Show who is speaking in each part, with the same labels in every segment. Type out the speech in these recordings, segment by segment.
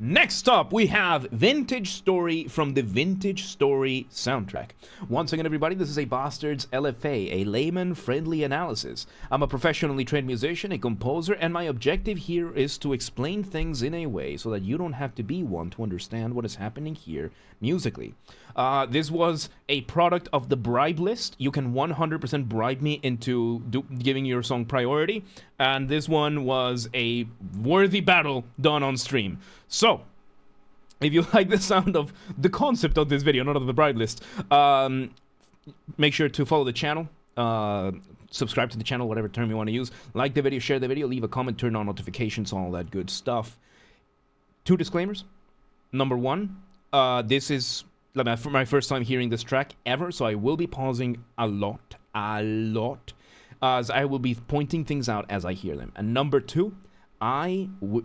Speaker 1: Next up, we have Vintage Story from the Vintage Story soundtrack. Once again, everybody, this is a Basterd's LFA, a layman-friendly analysis. I'm a professionally trained musician, a composer, and my objective here is to explain things in a way so that you don't have to be one to understand what is happening here musically. This was a product of the bribe list. You can 100% bribe me into giving your song priority, and this one was a worthy battle done on stream. So, if you like the sound of the concept of this video, not of the bribe list, make sure to follow the channel, subscribe to the channel, whatever term you want to use, like the video, share the video, leave a comment, turn on notifications, all that good stuff. 2 disclaimers. Number 1, this is my first time hearing this track ever, so I will be pausing a lot, as I will be pointing things out as I hear them. And number 2,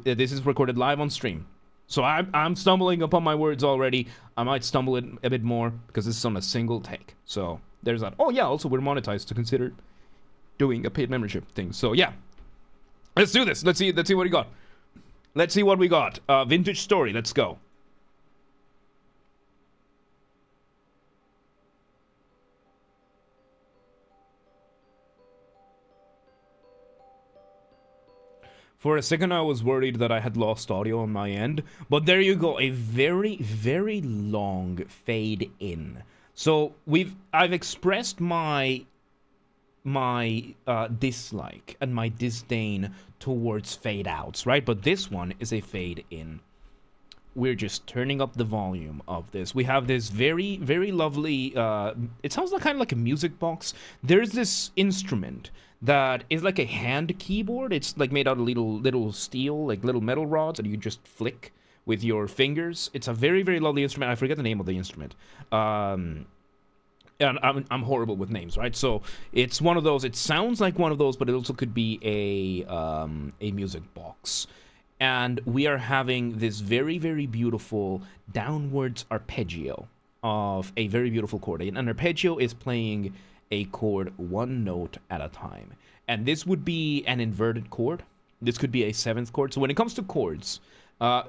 Speaker 1: this is recorded live on stream. So I'm stumbling upon my words already. I might stumble a bit more because this is on a single take. So there's that. Oh yeah, also we're monetized to consider doing a paid membership thing. So yeah, let's do this. Let's see what we got. Let's see what we got. Vintage Story. Let's go. For a second, I was worried that I had lost audio on my end, but there you go, a very, very long fade in. So I've expressed my dislike and my disdain towards fade outs, right? But this one is a fade in. We're just turning up the volume of this. We have this very, very lovely, it sounds kind of like a music box. There's this instrument that is like a hand keyboard. It's like made out of little steel, like little metal rods, and you just flick with your fingers. It's a very, very lovely instrument. I forget the name of the instrument. And I'm horrible with names, right? So it's one of those. It sounds like one of those, but it also could be a music box. And we are having this very, very beautiful downwards arpeggio of a very beautiful chord. An arpeggio is playing a chord one note at a time. And this would be an inverted chord. This could be a 7th chord. So when it comes to chords,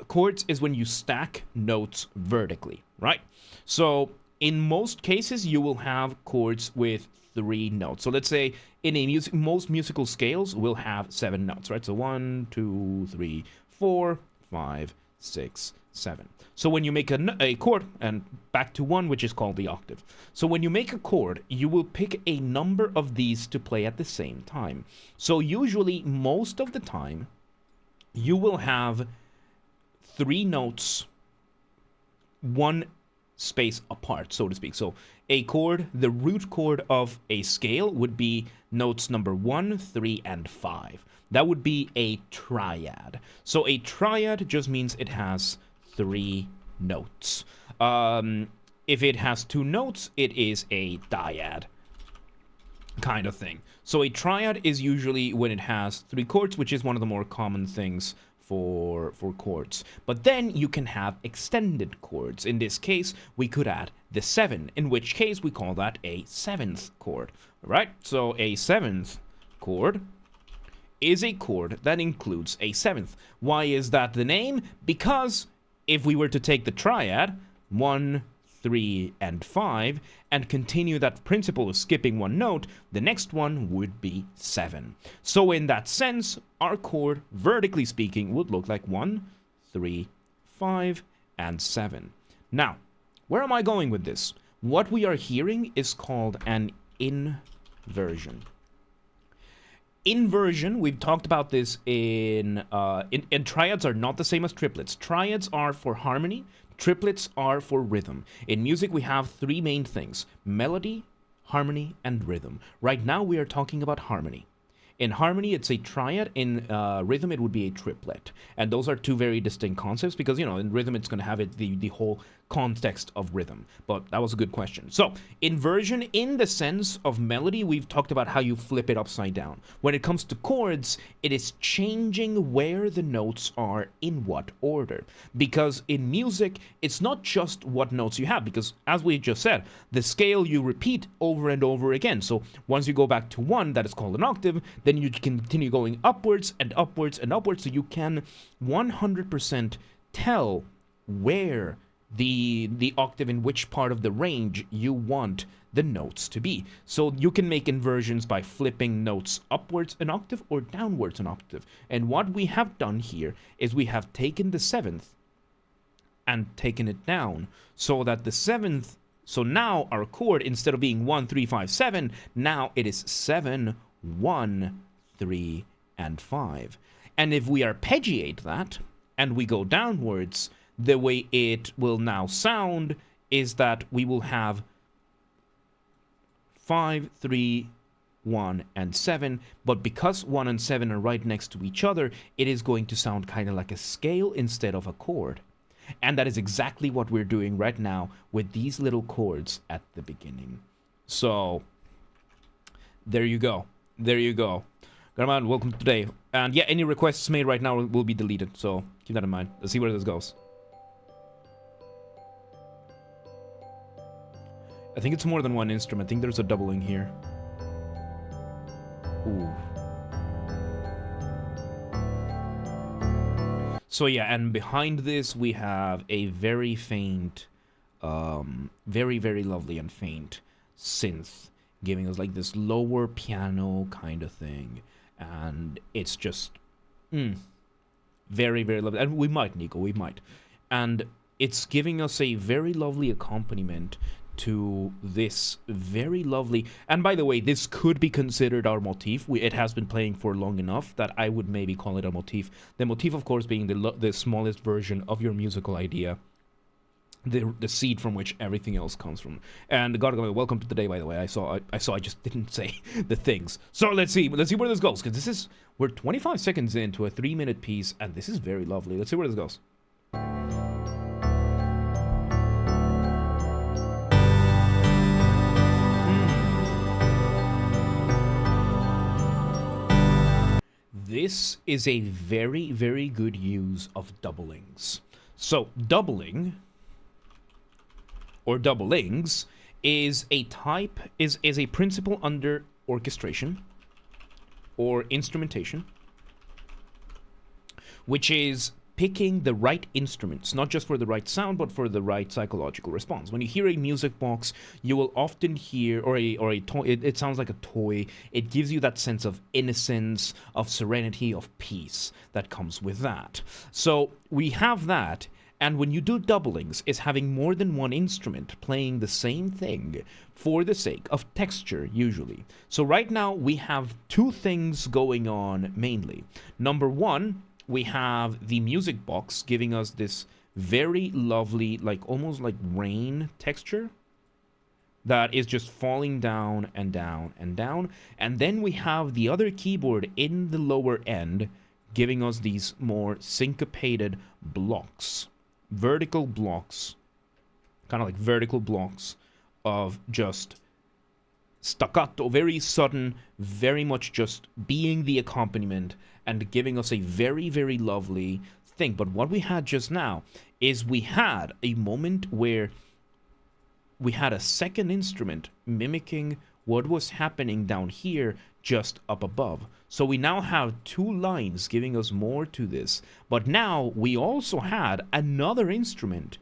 Speaker 1: chords is when you stack notes vertically, right? So in most cases, you will have chords with 3 notes. So let's say in a most musical scales will have 7 notes, right? So 1, 2, 3, 4, 5, 6, 7. So when you make a chord, and back to 1, which is called the octave. So when you make a chord, you will pick a number of these to play at the same time. So usually, most of the time, you will have 3 notes, 1 space apart, so to speak. So a chord, the root chord of a scale would be notes number 1, 3, and 5. That would be a triad. So a triad just means it has 3 notes. If it has 2 notes, it is a dyad kind of thing. So a triad is usually when it has 3 chords, which is one of the more common things for chords. But then you can have extended chords. In this case, we could add the 7, in which case we call that a 7th chord. Right? So a 7th chord is a chord that includes a 7th. Why is that the name? Because if we were to take the triad, 1, 3, and 5, and continue that principle of skipping 1 note, the next one would be 7. So in that sense, our chord, vertically speaking, would look like 1, 3, 5, and 7. Now, where am I going with this? What we are hearing is called an inversion. Inversion, we've talked about this in triads are not the same as triplets. Triads are for harmony, triplets are for rhythm. In music, we have 3 main things: melody, harmony, and rhythm. Right now, we are talking about harmony. In harmony, it's a triad. In rhythm, it would be a triplet. And those are 2 very distinct concepts because, in rhythm, it's going to have the whole context of rhythm. But that was a good question. So, inversion in the sense of melody, we've talked about how you flip it upside down. When it comes to chords, it is changing where the notes are in what order. Because in music, it's not just what notes you have. Because as we just said, the scale you repeat over and over again. So, once you go back to 1, that is called an octave, then you continue going upwards and upwards and upwards, so you can 100% tell where the octave, in which part of the range you want the notes to be. So you can make inversions by flipping notes upwards an octave or downwards an octave. And what we have done here is we have taken the 7th and taken it down so that the 7th, so now our chord, instead of being 1, 3, 5, 7, now it is 7, 1, 3, and 5. And if we arpeggiate that and we go downwards, the way it will now sound is that we will have 5, 3, 1, and 7, but because 1 and 7 are right next to each other, it is going to sound kind of like a scale instead of a chord. And that is exactly what we're doing right now with these little chords at the beginning. So, there you go. There you go. Garman, welcome today. And yeah, any requests made right now will be deleted, so keep that in mind. Let's see where this goes. I think it's more than one instrument. I think there's a doubling here. Ooh. So yeah, and behind this we have a very faint, very, very lovely and faint synth, giving us like this lower piano kind of thing. And it's just, very, very lovely. And we might, Nico, we might. And it's giving us a very lovely accompaniment to this very lovely, and by the way, this could be considered our motif. It has been playing for long enough that I would maybe call it a motif. The motif, of course, being the smallest version of your musical idea, the seed from which everything else comes from. And Gargamel, welcome to the day, by the way. I saw I just didn't say the things. So let's see where this goes, because we're 25 seconds into a 3-minute piece, and this is very lovely. Let's see where this goes. This is a very, very good use of doublings. So, doubling, or doublings, is a principle under orchestration, or instrumentation, which is picking the right instruments, not just for the right sound, but for the right psychological response. When you hear a music box, you will often hear, or a toy, it sounds like a toy. It gives you that sense of innocence, of serenity, of peace that comes with that. So we have that, and when you do doublings, it's having more than one instrument playing the same thing for the sake of texture, usually. So right now, we have two things going on mainly. Number one, we have the music box giving us this very lovely, like almost like rain texture that is just falling down and down and down. And then we have the other keyboard in the lower end giving us these more syncopated blocks, vertical blocks, kind of like vertical blocks of just staccato, very sudden, very much just being the accompaniment and giving us a very, very lovely thing. But what we had just now is we had a moment where we had a second instrument mimicking what was happening down here just up above. So we now have two lines giving us more to this. But now we also had another instrument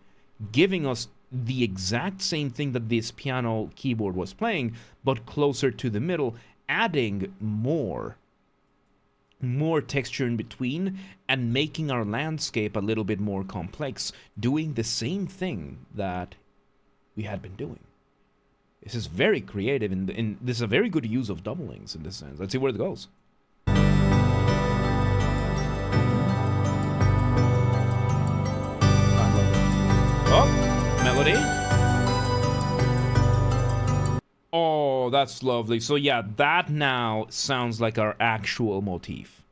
Speaker 1: giving us the exact same thing that this piano keyboard was playing, but closer to the middle, adding more texture in between and making our landscape a little bit more complex, doing the same thing that we had been doing. This is very creative, and this is a very good use of doublings in this sense. Let's see where it goes. I love it. Oh, melody. Oh, that's lovely. So yeah, that now sounds like our actual motif.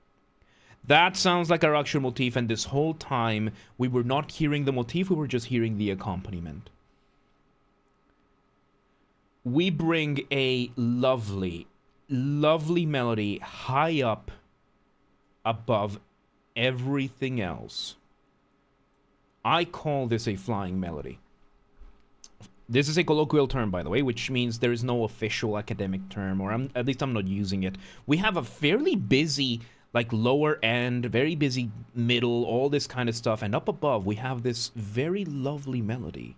Speaker 1: That sounds like our actual motif, and this whole time we were not hearing the motif, we were just hearing the accompaniment. We bring a lovely, lovely melody high up above everything else. I call this a flying melody. This is a colloquial term, by the way, which means there is no official academic term, or at least I'm not using it. We have a fairly busy like lower end, very busy middle, all this kind of stuff. And up above, we have this very lovely melody.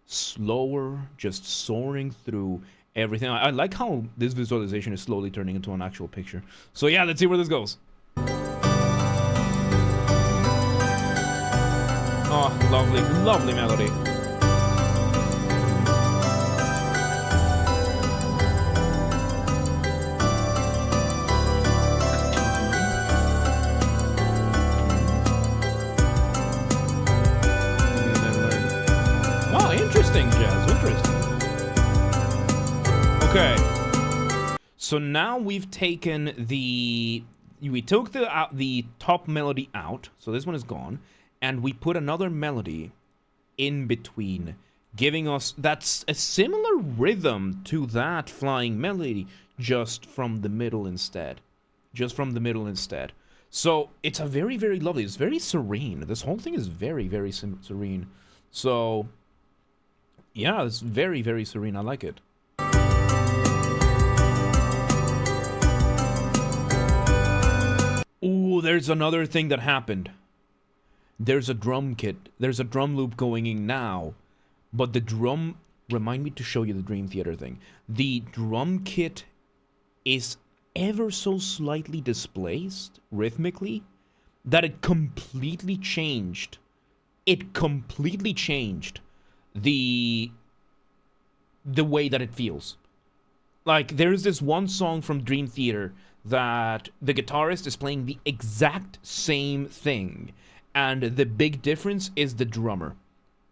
Speaker 1: Slower, just soaring through everything. I like how this visualization is slowly turning into an actual picture. So yeah, let's see where this goes. Oh, lovely, lovely melody. Oh, interesting, Jazz, interesting. Okay. So now we've taken we took the top melody out, so this one is gone, and we put another melody in between, giving us that's a similar rhythm to that flying melody, just from the middle instead. Just from the middle instead. So it's a very, very lovely, it's very serene. This whole thing is very, very serene. So yeah, it's very, very serene. I like it. Ooh, there's another thing that happened. There's a drum kit. There's a drum loop going in now. But the drum... Remind me to show you the Dream Theater thing. The drum kit is ever so slightly displaced, rhythmically, that it completely changed. It completely changed the way that it feels. Like, there's this one song from Dream Theater that the guitarist is playing the exact same thing, and the big difference is the drummer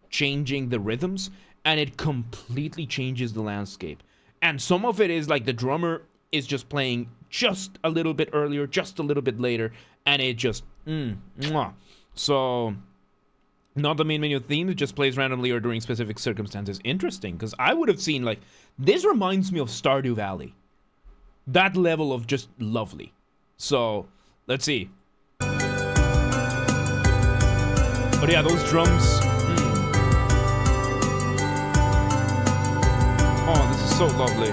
Speaker 1: changing the rhythms, and it completely changes the landscape. And some of it is like the drummer is just playing just a little bit earlier, just a little bit later, and it just So not the main menu theme, it just plays randomly or during specific circumstances. Interesting, because I would have seen, like, this reminds me of Stardew Valley. That level of just lovely. So, let's see. But yeah, those drums. Oh, this is so lovely.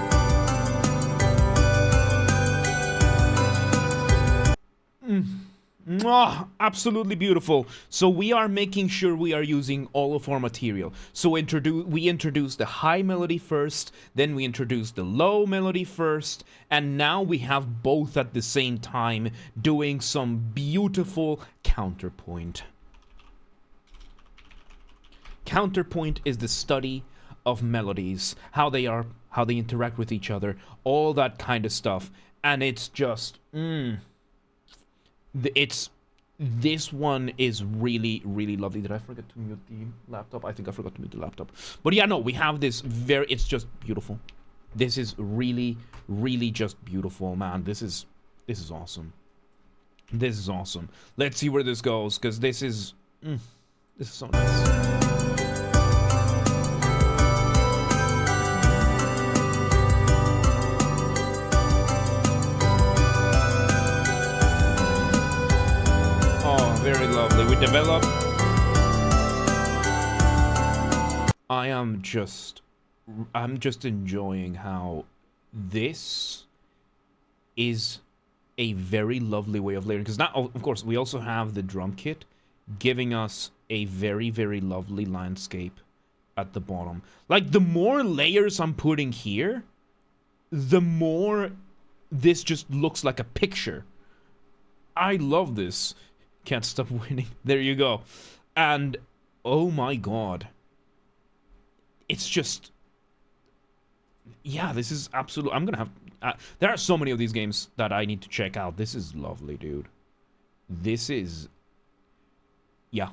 Speaker 1: Absolutely beautiful. So we are making sure we are using all of our material. So we introduce the high melody first, then we introduce the low melody first, and now we have both at the same time doing some beautiful counterpoint. Counterpoint is the study of melodies, how they interact with each other, all that kind of stuff, and it's just this one is really, really lovely. Did I forget to mute the laptop? I think I forgot to mute the laptop. But yeah, no, we have this it's just beautiful. This is really, really just beautiful, man. This is awesome. This is awesome. Let's see where this goes, because this is so nice. Very lovely. We develop. I'm just enjoying how this is a very lovely way of layering. Because now, of course, we also have the drum kit giving us a very, very lovely landscape at the bottom. Like, the more layers I'm putting here, the more this just looks like a picture. I love this. Can't stop winning. There you go. And oh my god, it's just, yeah, this is absolute. I'm gonna have there are so many of these games that I need to check out. This is lovely, dude. This is, yeah.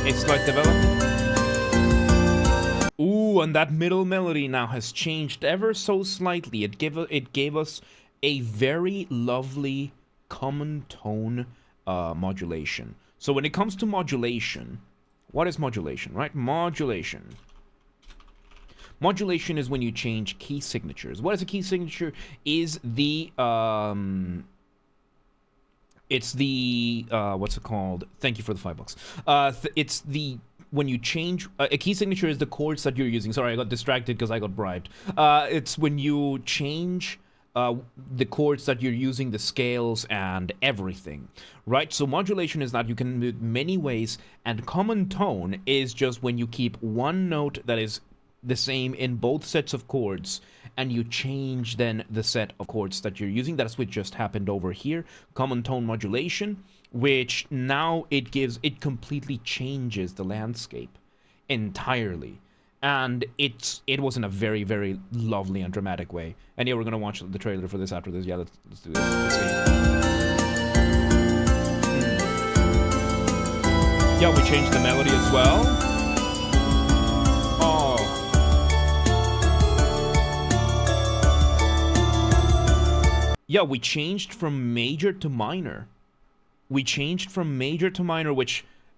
Speaker 1: It's like development. Ooh, and that middle melody now has changed ever so slightly. It gave us a very lovely common tone modulation. So when it comes to modulation, what is modulation, right? Modulation is when you change key signatures. What is a key signature? Is the It's the what's it called? Thank you for the $5. It's the when you change a key signature is the chords that you're using. Sorry, I got distracted because I got bribed. It's when you change the chords that you're using, the scales and everything, right? So modulation is that you can move many ways, and common tone is just when you keep one note that is the same in both sets of chords, and you change then the set of chords that you're using. That's what just happened over here. Common tone modulation, which now it completely changes the landscape entirely. And it was in a very, very lovely and dramatic way. And yeah, we're gonna watch the trailer for this after this. Yeah, let's do this. Let's see. Yeah, we changed the melody as well. Oh. Yeah, we changed from major to minor. Which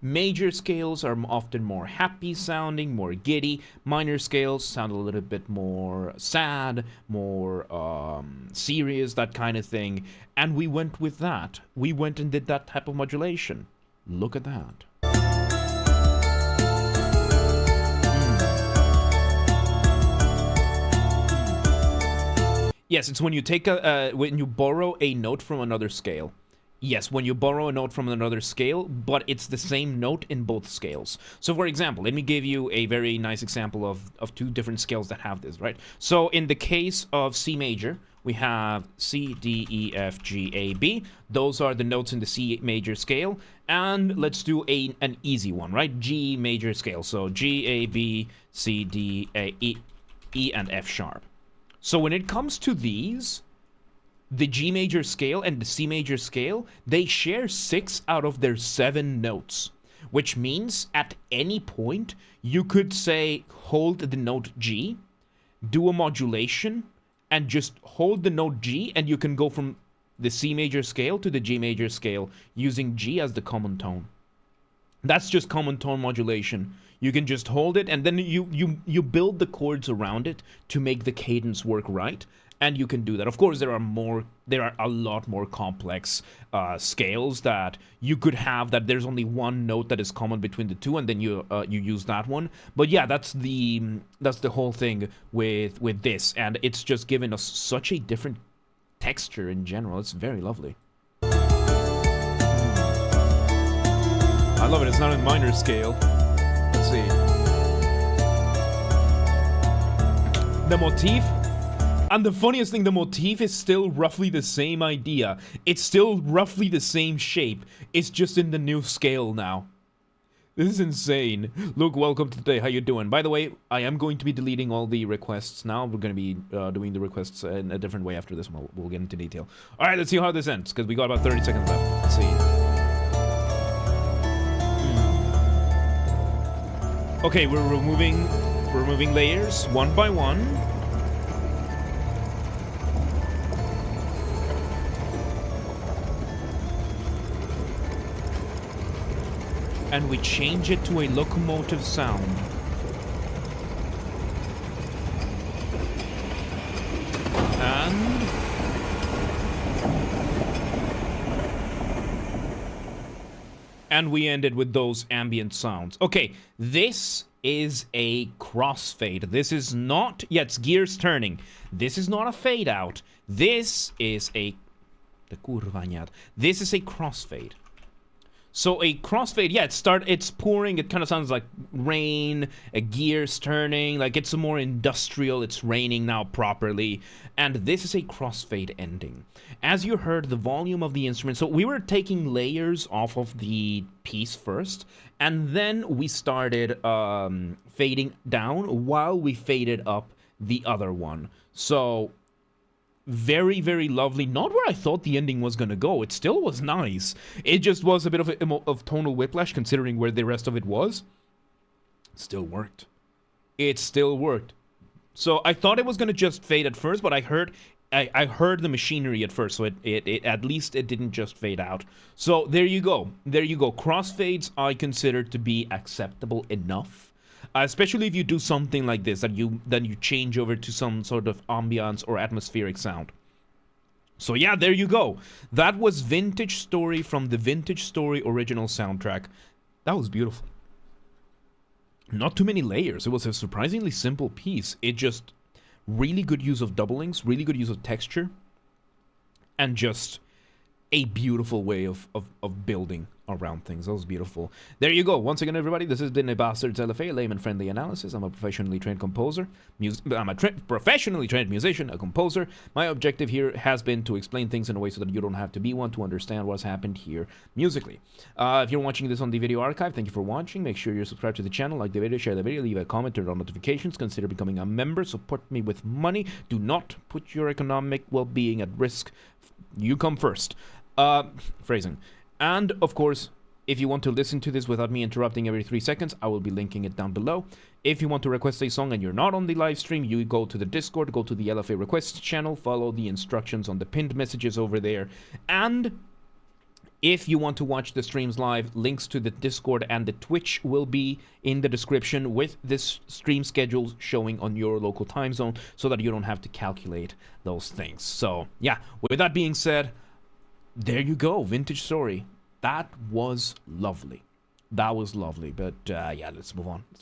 Speaker 1: major scales are often more happy sounding, more giddy. Minor scales sound a little bit more sad, more serious, that kind of thing. And we went with that. We went and did that type of modulation. Look at that. Yes, it's when you take when you borrow a note from another scale. Yes, when you borrow a note from another scale, but it's the same note in both scales. So for example, let me give you a very nice example of two different scales that have this, right? So in the case of C major, we have C, D, E, F, G, A, B. Those are the notes in the C major scale. And let's do an easy one, right? G major scale. So G, A, B, C, D, A, E, and F sharp. So when it comes to these, the G major scale and the C major scale, they share 6 out of their 7 notes, which means at any point you could say hold the note G, do a modulation, and just hold the note G, and you can go from the C major scale to the G major scale using G as the common tone. That's just common tone modulation. You can just hold it, and then you build the chords around it to make the cadence work right. And you can do that. Of course, there are a lot more complex scales that you could have, that there's only one note that is common between the two, and then you use that one. But yeah, that's the whole thing with this, and it's just given us such a different texture in general. It's very lovely. I love it. It's not in minor scale. Let's see. The motif. And the funniest thing, the motif is still roughly the same idea. It's still roughly the same shape. It's just in the new scale now. This is insane. Luke, welcome to today. How you doing? By the way, I am going to be deleting all the requests now. We're going to be doing the requests in a different way after this one. We'll get into detail. All right, let's see how this ends, because we got about 30 seconds left. Let's see. Okay, we're removing layers one by one. And we change it to a locomotive sound. And we ended with those ambient sounds. Okay, this is a crossfade. This is not, yeah, it's gears turning. This is not a fade out. This is a crossfade. So a crossfade, yeah, it's pouring, it kind of sounds like rain, gears turning, like it's a more industrial, it's raining now properly, and this is a crossfade ending. As you heard, the volume of the instrument, so we were taking layers off of the piece first, and then we started fading down while we faded up the other one. So very, very lovely. Not where I thought the ending was gonna go. It still was nice. It just was a bit of tonal whiplash considering where the rest of it was. Still worked. It still worked. So I thought it was gonna just fade at first, but I heard the machinery at first, so it at least it didn't just fade out. So there you go. There you go. Crossfades I consider to be acceptable enough. Especially if you do something like this, that you change over to some sort of ambiance or atmospheric sound. So yeah, there you go. That was Vintage Story from the Vintage Story original soundtrack. That was beautiful. Not too many layers. It was a surprisingly simple piece. It just really good use of doublings, really good use of texture, and just a beautiful way of building around things. That was beautiful. There you go. Once again, everybody, this has been a Basterd's LFA, layman-friendly analysis. I'm a professionally trained composer. I'm a professionally trained musician, a composer. My objective here has been to explain things in a way so that you don't have to be one to understand what's happened here musically. If you're watching this on the video archive, thank you for watching. Make sure you're subscribed to the channel, like the video, share the video, leave a comment, turn on notifications, consider becoming a member, support me with money. Do not put your economic well-being at risk. You come first. Phrasing. And, of course, if you want to listen to this without me interrupting every 3 seconds, I will be linking it down below. If you want to request a song and you're not on the live stream, you go to the Discord, go to the LFA requests channel, follow the instructions on the pinned messages over there. And if you want to watch the streams live, links to the Discord and the Twitch will be in the description with this stream schedule showing on your local time zone so that you don't have to calculate those things. So, yeah, with that being said, there you go, Vintage Story. That was lovely. That was lovely. But, yeah, let's move on.